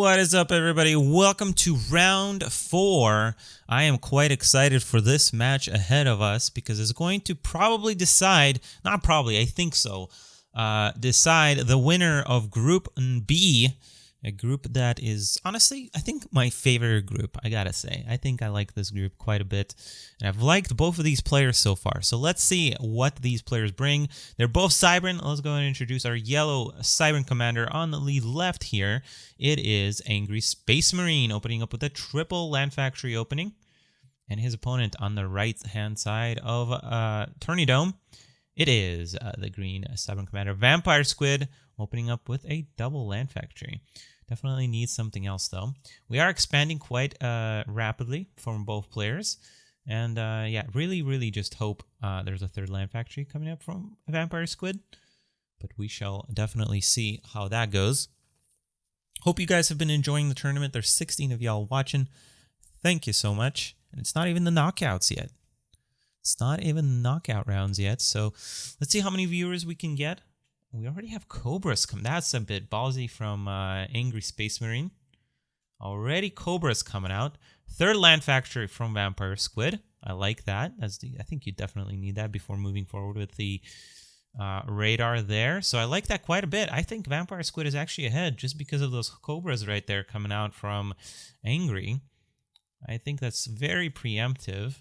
What is up, everybody? Welcome to round 4. I am quite excited for this match ahead of us because it's going to probably decide, not probably, I think so, decide the winner of Group B, a group that is, honestly, I think my favorite group, I gotta say. I think I like this group quite a bit, and I've liked both of these players so far. So let's see what these players bring. They're both Cybran. Let's go and introduce our yellow Cybran commander on the lead left here. It is Angry Space Marine opening up with a triple Land Factory opening. And his opponent on the right-hand side of Tourney Dome, it is the green Cybran commander Vampire Squid opening up with a double Land Factory. Definitely needs something else, though. We are expanding quite rapidly from both players. And yeah, really just hope there's a third Land Factory coming up from Vampire Squid. But we shall definitely see how that goes. Hope you guys have been enjoying the tournament. There's 16 of y'all watching. Thank you so much. And it's not even the knockouts yet. It's not even knockout rounds yet. So let's see how many viewers we can get. We already have Cobras come. That's a bit ballsy from Angry Space Marine. Already Cobras coming out. Third Land Factory from Vampire Squid. I like that. I think you definitely need that before moving forward with the radar there. So I like that quite a bit. I think Vampire Squid is actually ahead just because of those Cobras right there coming out from Angry. I think that's very preemptive.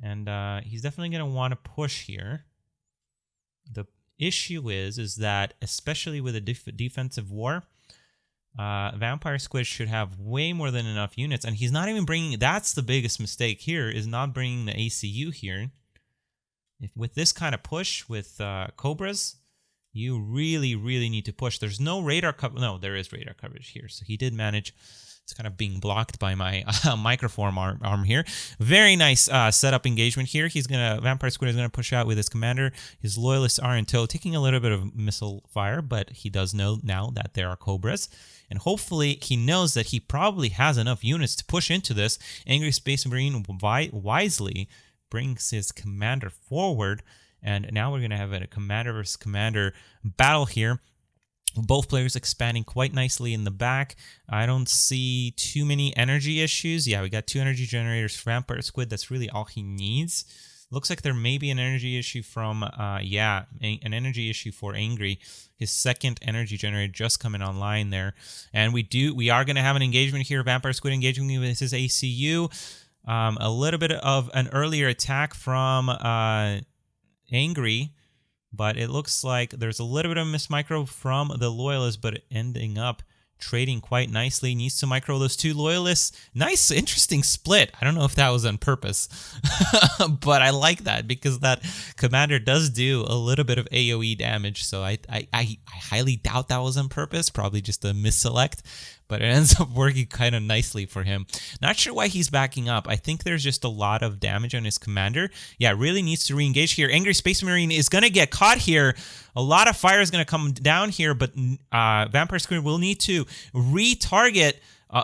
And he's definitely going to want to push here. The issue is that, especially with a defensive war, Vampire Squid should have way more than enough units, and he's not even bringing. That's the biggest mistake here, is not bringing the ACU here. With this kind of push with Cobras, you really need to push. There's no radar coverage. No, there is radar coverage here, so he did manage. It's kind of being blocked by my microform arm here. Very nice setup engagement here. Vampire Squid is gonna push out with his commander. His loyalists are in tow, taking a little bit of missile fire, but he does know now that there are Cobras, and hopefully he knows that he probably has enough units to push into this. Angry Space Marine wisely brings his commander forward, and now we're gonna have a commander versus commander battle here. Both players expanding quite nicely in the back. I don't see too many energy issues. Yeah, we got 2 energy generators for Vampire Squid. That's really all he needs. Looks like there may be an energy issue from, an energy issue for Angry. His second energy generator just coming online there. And we are going to have an engagement here. Vampire Squid engaging with his ACU. A little bit of an earlier attack from Angry. But it looks like there's a little bit of miss micro from the Loyalists, but ending up trading quite nicely. Needs to micro those 2 Loyalists. Nice, interesting split. I don't know if that was on purpose, but I like that because that commander does do a little bit of AoE damage. So I highly doubt that was on purpose. Probably just a misselect, but it ends up working kind of nicely for him. Not sure why he's backing up. I think there's just a lot of damage on his commander. Yeah, really needs to re-engage here. Angry Space Marine is going to get caught here. A lot of fire is going to come down here, but Vampire Squid will need to retarget.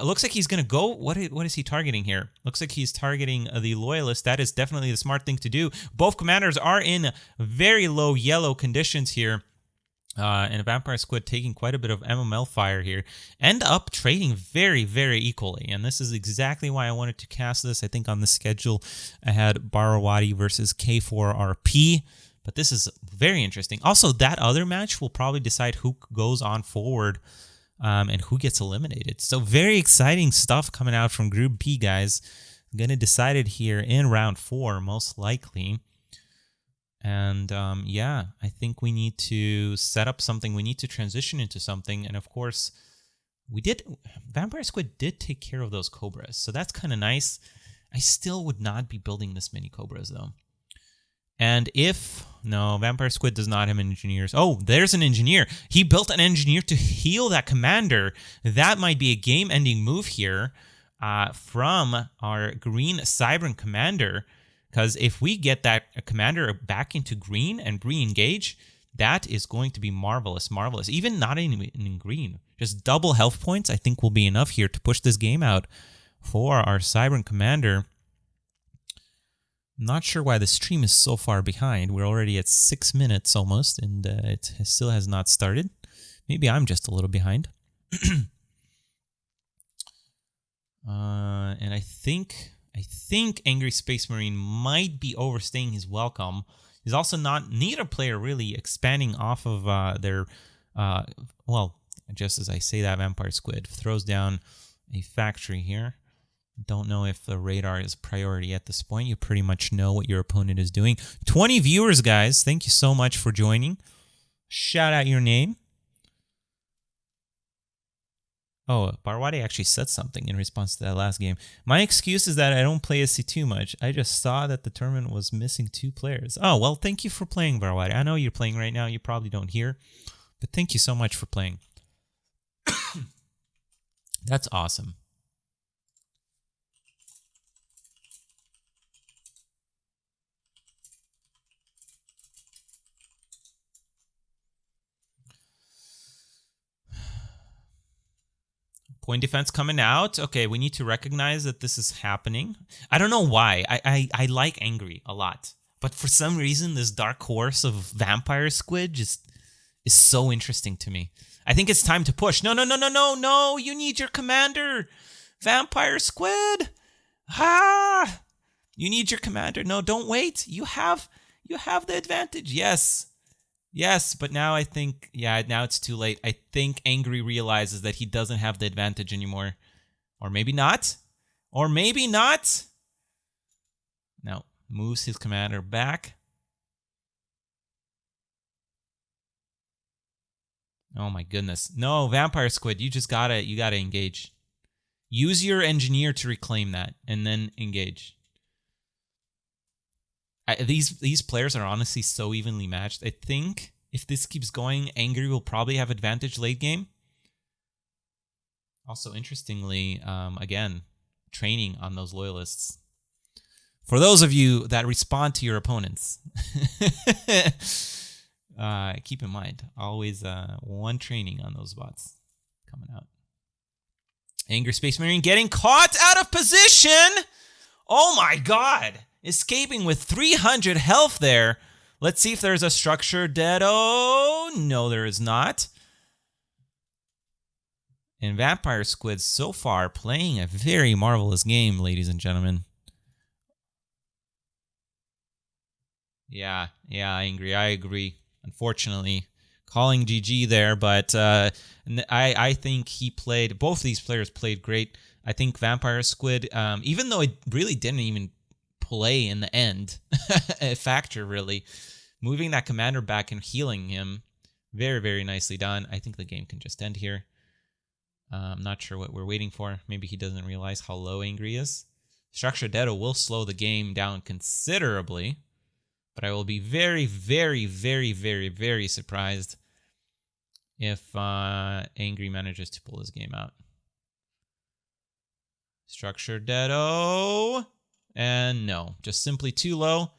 Looks like he's going to go. What is he targeting here? Looks like he's targeting the Loyalist. That is definitely the smart thing to do. Both commanders are in very low yellow conditions here. And Vampire Squid taking quite a bit of MML fire here. End up trading very equally. And this is exactly why I wanted to cast this. I think on the schedule I had Barawadi versus K4RP. But this is very interesting. Also, that other match will probably decide who goes on forward and who gets eliminated. So very exciting stuff coming out from Group B, guys. I'm going to decide it here in round 4, most likely. And yeah, I think we need to set up something. We need to transition into something. And of course, Vampire Squid did take care of those Cobras. So that's kind of nice. I still would not be building this many Cobras, though. And no, Vampire Squid does not have engineers. Oh, there's an engineer. He built an engineer to heal that commander. That might be a game-ending move here from our green Cybran commander. Because if we get that commander back into green and re-engage, that is going to be marvelous. Even not in green. Just double health points, I think, will be enough here to push this game out for our Cybran commander. Not sure why the stream is so far behind. We're already at 6 minutes almost, and it still has not started. Maybe I'm just a little behind. And I think Angry Space Marine might be overstaying his welcome. He's also neither player really expanding off of their well, just as I say that, Vampire Squid throws down a factory here. Don't know if the radar is priority at this point. You pretty much know what your opponent is doing. 20 viewers, guys. Thank you so much for joining. Shout out your name. Oh, Barwadi actually said something in response to that last game. My excuse is that I don't play SC2 much. I just saw that the tournament was missing 2 players. Oh, well, thank you for playing, Barwadi. I know you're playing right now. You probably don't hear. But thank you so much for playing. That's awesome. Point defense coming out. Okay, we need to recognize that this is happening. I don't know why. I like Angry a lot. But for some reason, this dark horse of Vampire Squid just is so interesting to me. I think it's time to push. No, no, no, no, no, no. You need your commander. Vampire Squid. Ah! You need your commander. No, don't wait. You have the advantage. Yes. Yes, but now I think, yeah, now it's too late. I think Angry realizes that he doesn't have the advantage anymore. Or maybe not. Or maybe not. Now, moves his commander back. Oh my goodness. No, Vampire Squid, you gotta engage. Use your engineer to reclaim that, and then engage. These players are honestly so evenly matched. I think if this keeps going, Angry will probably have advantage late game. Also, interestingly, again, training on those loyalists. For those of you that respond to your opponents, keep in mind, always one training on those bots coming out. Angry Space Marine getting caught out of position! Oh my god! Escaping with 300 health there. Let's see if there's a structure dead. Oh, no, there is not. And Vampire Squid so far playing a very marvelous game, ladies and gentlemen. Yeah, Angry, I agree. Unfortunately, calling GG there, but I think both of these players played great. I think Vampire Squid, even though it really didn't even play in the end, a factor really, moving that commander back and healing him, very, very nicely done. I think the game can just end here. I'm not sure what we're waiting for. Maybe he doesn't realize how low Angry is. Structure Dedo will slow the game down considerably, but I will be very, very, very, very, very surprised if Angry manages to pull his game out. Structure Dedo. And no, just simply too low.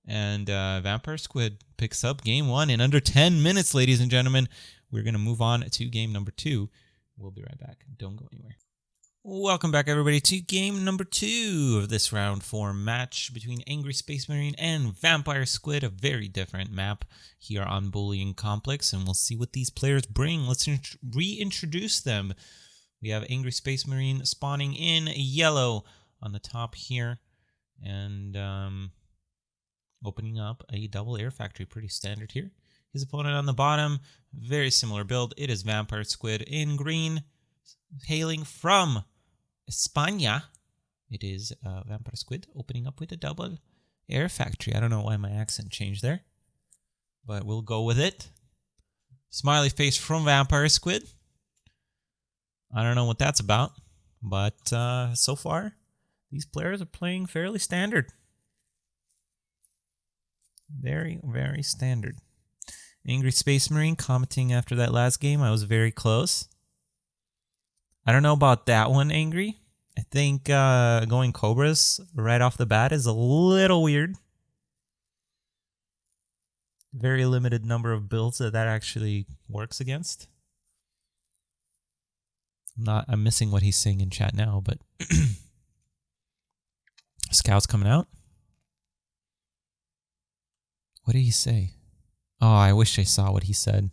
And Vampire Squid picks up game 1 in under 10 minutes, ladies and gentlemen. We're going to move on to game number 2. We'll be right back. Don't go anywhere. Welcome back, everybody, to game number 2 of this round 4 match between Angry Space Marine and Vampire Squid. A very different map here on Bullying Complex, and we'll see what these players bring. Let's reintroduce them. We have Angry Space Marine spawning in yellow on the top here, and opening up a double air factory. Pretty standard here. His opponent on the bottom, very similar build. It is Vampire Squid in green, hailing from España. It is Vampire Squid opening up with a double air factory. I don't know why my accent changed there, but we'll go with it. Smiley face from Vampire Squid. I don't know what that's about, but so far, these players are playing fairly standard. Very, very standard. Angry Space Marine commenting after that last game. I was very close. I don't know about that one, Angry. I think going Cobras right off the bat is a little weird. Very limited number of builds that actually works against. I'm missing what he's saying in chat now, but Scouts coming out. What did he say? Oh, I wish I saw what he said.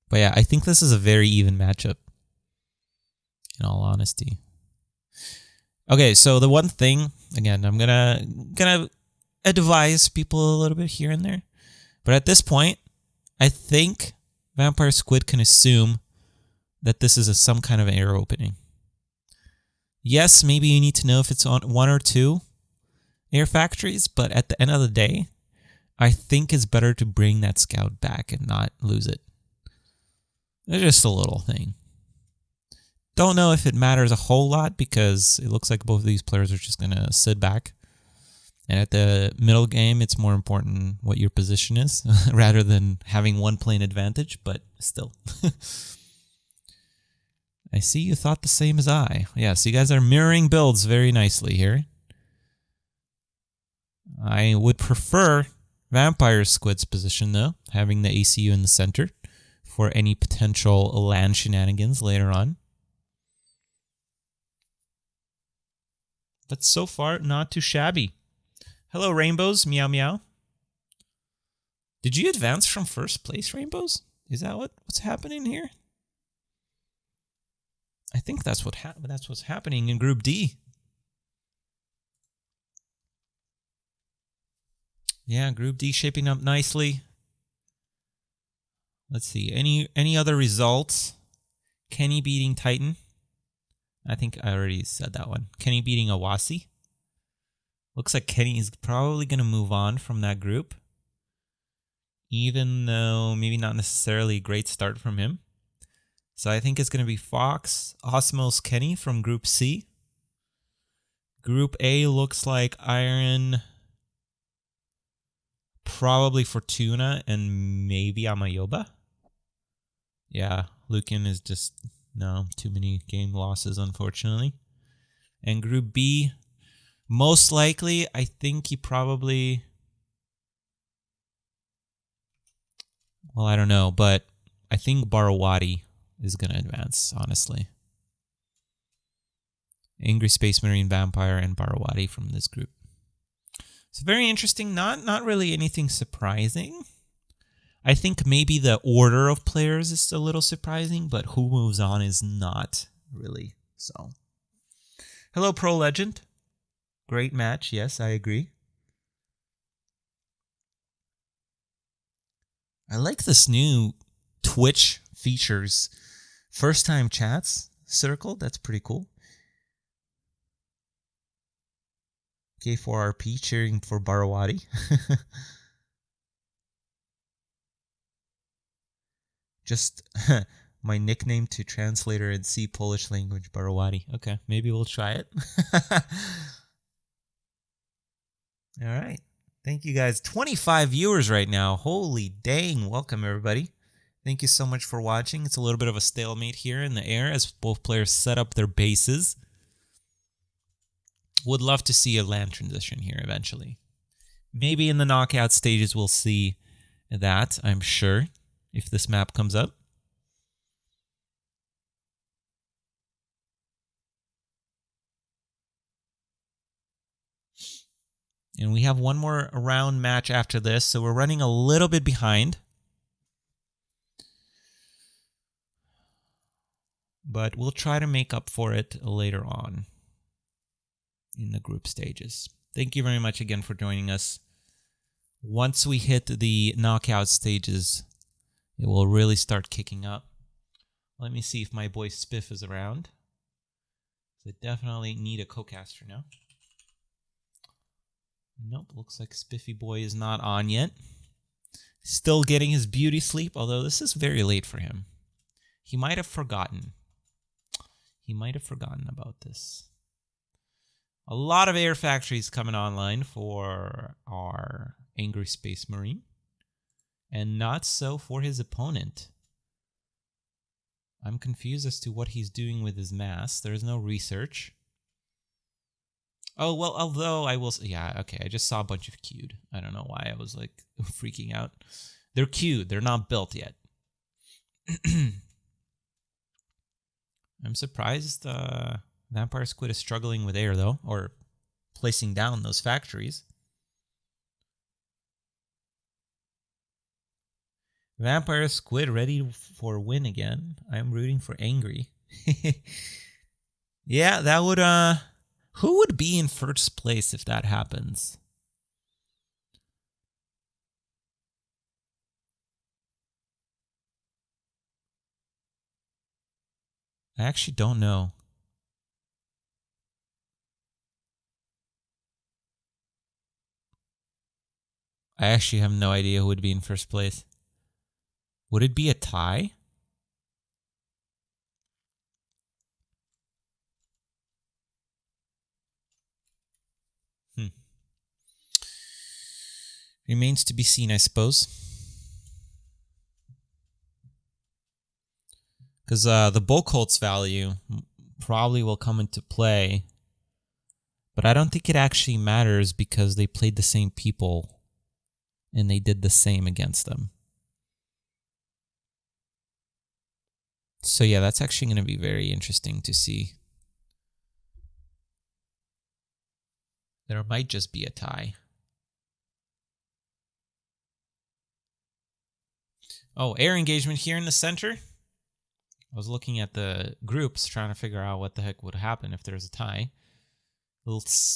But yeah, I think this is a very even matchup. in all honesty. Okay, so the one thing, again, I'm gonna advise people a little bit here and there. But at this point, I think Vampire Squid can assume that this is some kind of air opening. Yes, maybe you need to know if it's on 1 or 2 air factories, but at the end of the day, I think it's better to bring that scout back and not lose it. It's just a little thing. Don't know if it matters a whole lot because it looks like both of these players are just going to sit back. And at the middle game, it's more important what your position is rather than having one plane advantage, but still. I see you thought the same as I. Yeah, so you guys are mirroring builds very nicely here. I would prefer Vampire Squid's position, though, having the ACU in the center for any potential land shenanigans later on. But so far, not too shabby. Hello, Rainbows. Meow, meow. Did you advance from first place, Rainbows? Is that what's happening here? I think that's what's happening in Group D. Yeah, Group D shaping up nicely. Let's see. Any other results? Kenny beating Titan. I think I already said that one. Kenny beating Awasi. Looks like Kenny is probably going to move on from that group. Even though maybe not necessarily a great start from him. So I think it's going to be Fox, Osmos, Kenny from Group C. Group A looks like Iron, probably Fortuna, and maybe Amayoba. Yeah, Lucan is just, no, too many game losses, unfortunately. And Group B, most likely, I think he probably, well, I don't know, but I think Barawati is going to advance, honestly. Angry Space Marine Vampire and Barawati from this group. So very interesting. Not really anything surprising. I think maybe the order of players is a little surprising, but who moves on is not really. So, hello, Pro Legend. Great match. Yes, I agree. I like this new Twitch features. First time chats circle. That's pretty cool. K4RP cheering for Barawati. Just my nickname to translator and see Polish language, Barawati. Okay, maybe we'll try it. All right. Thank you guys. 25 viewers right now. Holy dang. Welcome, everybody. Thank you so much for watching. It's a little bit of a stalemate here in the air as both players set up their bases. Would love to see a land transition here eventually. Maybe in the knockout stages we'll see that, I'm sure, if this map comes up. And we have one more round match after this, so we're running a little bit behind. But we'll try to make up for it later on in the group stages. Thank you very much again for joining us. Once we hit the knockout stages, it will really start kicking up. Let me see if my boy Spiff is around. I definitely need a co-caster now. Nope, looks like Spiffy boy is not on yet. Still getting his beauty sleep, although this is very late for him. He might have forgotten. He might have forgotten about this. A lot of air factories coming online for our Angry Space Marine. And not so for his opponent. I'm confused as to what he's doing with his mass. There's no research. Oh, well, although I will... Yeah, okay, I just saw a bunch of queued. I don't know why I was, like, freaking out. They're queued. They're not built yet. I'm surprised Vampire Squid is struggling with air, though, or placing down those factories. Vampire Squid ready for win again. I'm rooting for Angry. Yeah, that would who would be in first place if that happens? I actually don't know. I actually have no idea who would be in first place. Would it be a tie? Hmm. Remains to be seen, I suppose. Because the bulk Holtz value probably will come into play. But I don't think it actually matters because they played the same people and they did the same against them. So yeah, that's actually going to be very interesting to see. There might just be a tie. Oh, air engagement here in the center. I was looking at the groups trying to figure out what the heck would happen if there's a tie. It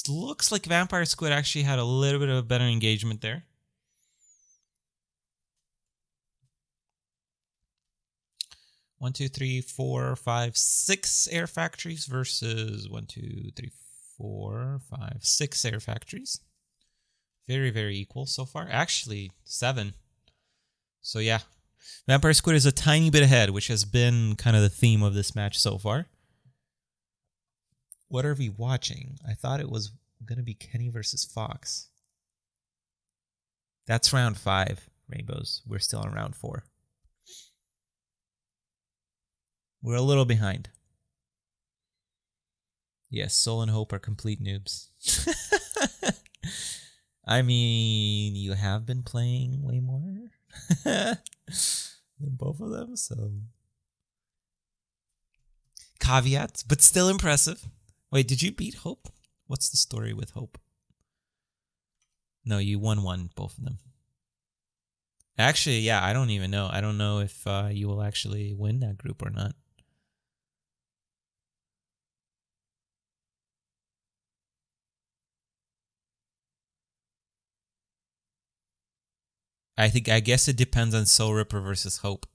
looks like Vampire Squid actually had a little bit of a better engagement there. One, two, three, four, five, six air factories versus 1, 2, 3, 4, 5, 6 air factories. Very, very equal so far. Actually, 7. So yeah, Vampire Squid is a tiny bit ahead, which has been kind of the theme of this match so far. What are we watching? I thought it was going to be Kenny versus Fox. That's round 5, Rainbows. We're still on round 4. We're a little behind. Yes, Soul and Hope are complete noobs. I mean, you have been playing way more than both of them, so... Caveats, but still impressive. Wait, did you beat Hope? What's the story with Hope? No, you won both of them. Actually, yeah, I don't even know. I don't know if you will actually win that group or not. I guess it depends on Soul Ripper versus Hope.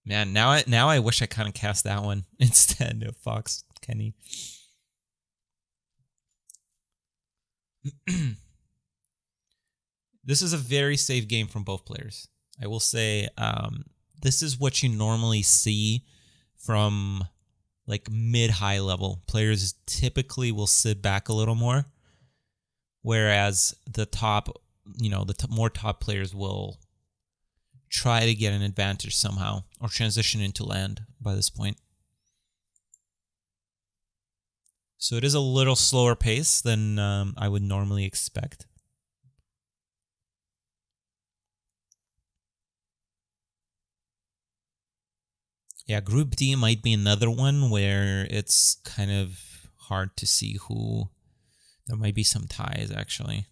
Man, now I wish I kind of cast that one instead of Fox Kenny. This is a very safe game from both players. I will say this is what you normally see from like mid-high level. Players typically will sit back a little more, whereas the top, more top players will try to get an advantage somehow or transition into land by this point. So it is a little slower pace than I would normally expect. Yeah, Group D might be another one where it's kind of hard to see who... There might be some ties, actually.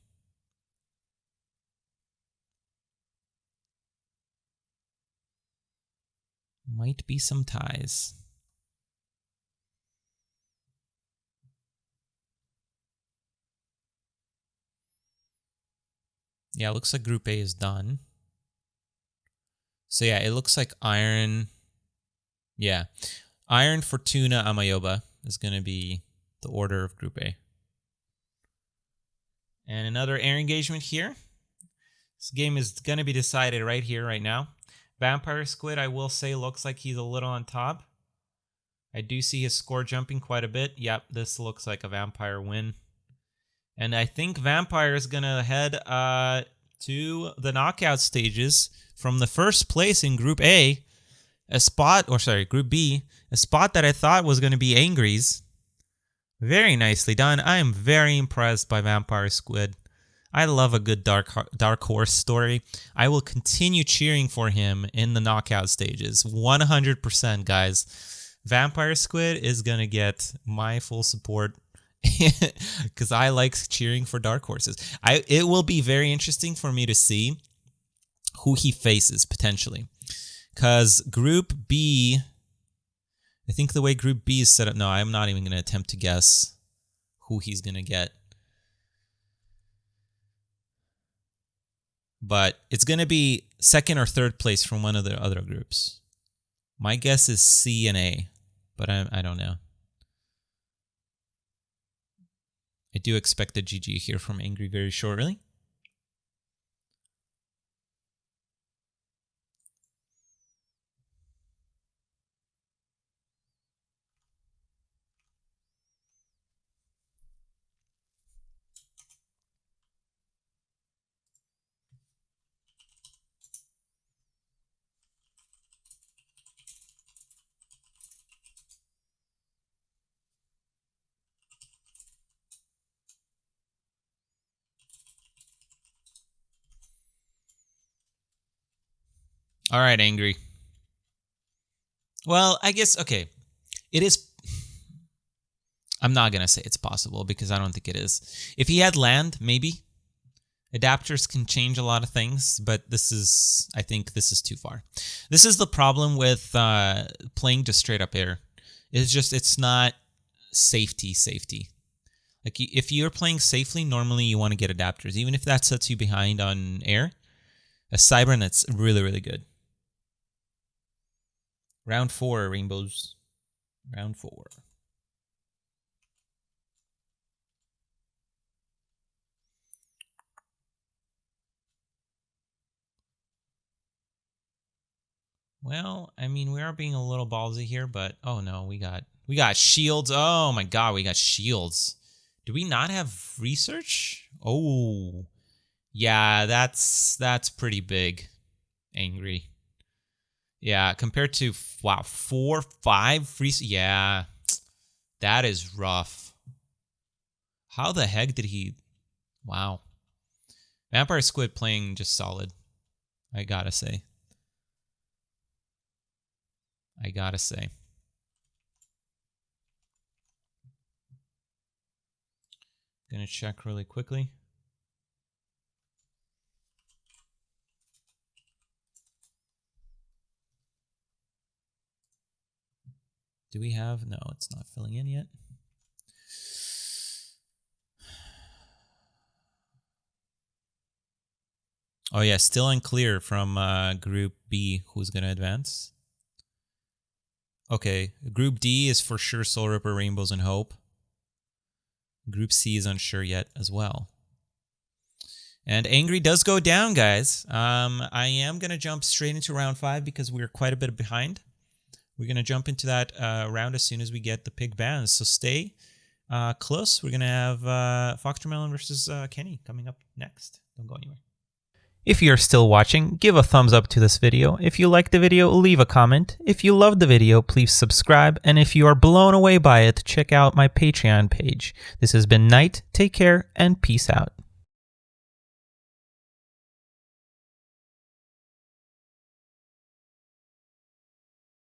Might be some ties. Yeah, it looks like Group A is done. So yeah, it looks like Iron... Yeah. Iron, Fortuna, Amayoba is going to be the order of Group A. And another air engagement here. This game is going to be decided right here, right now. Vampire Squid, I will say, looks like he's a little on top. I do see his score jumping quite a bit. Yep, this looks like a Vampire win. And I think Vampire is going to head to the knockout stages from the first place in Group A. Group B, a spot that I thought was going to be Angry's. Very nicely done. I am very impressed by Vampire Squid. I love a good dark horse story. I will continue cheering for him in the knockout stages. 100%, guys. Vampire Squid is going to get my full support because I like cheering for dark horses. It will be very interesting for me to see who he faces potentially. Because Group B, I think the way Group B is set up... No, I'm not even going to attempt to guess who he's going to get. But it's going to be second or third place from one of the other groups. My guess is C and A, but I don't know. I do expect a GG here from Angry very shortly. All right, Angry. Well, I guess, okay. It is... I'm not going to say it's possible because I don't think it is. If he had land, maybe. Adapters can change a lot of things, but this is... I think this is too far. This is the problem with playing just straight up air. It's just, it's not safety. Like, if you're playing safely, normally you want to get adapters. Even if that sets you behind on air, a Cybernet's really, really good. Round 4, Rainbows. Round 4. Well, I mean, we are being a little ballsy here, but oh no, we got shields. Oh my god, we got shields. Do we not have research? Oh, yeah, that's pretty big. Angry. Yeah, compared to, wow, 4, 5 free... Yeah, that is rough. How the heck did he... Wow. Vampire Squid playing just solid, I gotta say. Gonna check really quickly. Do we have... No, it's not filling in yet. Oh yeah, still unclear from Group B who's going to advance. Okay, Group D is for sure Soul Ripper, Rainbows, and Hope. Group C is unsure yet as well. And Angry does go down, guys. I am going to jump straight into round 5 because we're quite a bit behind. We're going to jump into that round as soon as we get the pig bans. So stay close. We're going to have Foxtermelon versus Kenny coming up next. Don't go anywhere. If you're still watching, give a thumbs up to this video. If you liked the video, leave a comment. If you loved the video, please subscribe. And if you are blown away by it, check out my Patreon page. This has been Nite. Take care and peace out.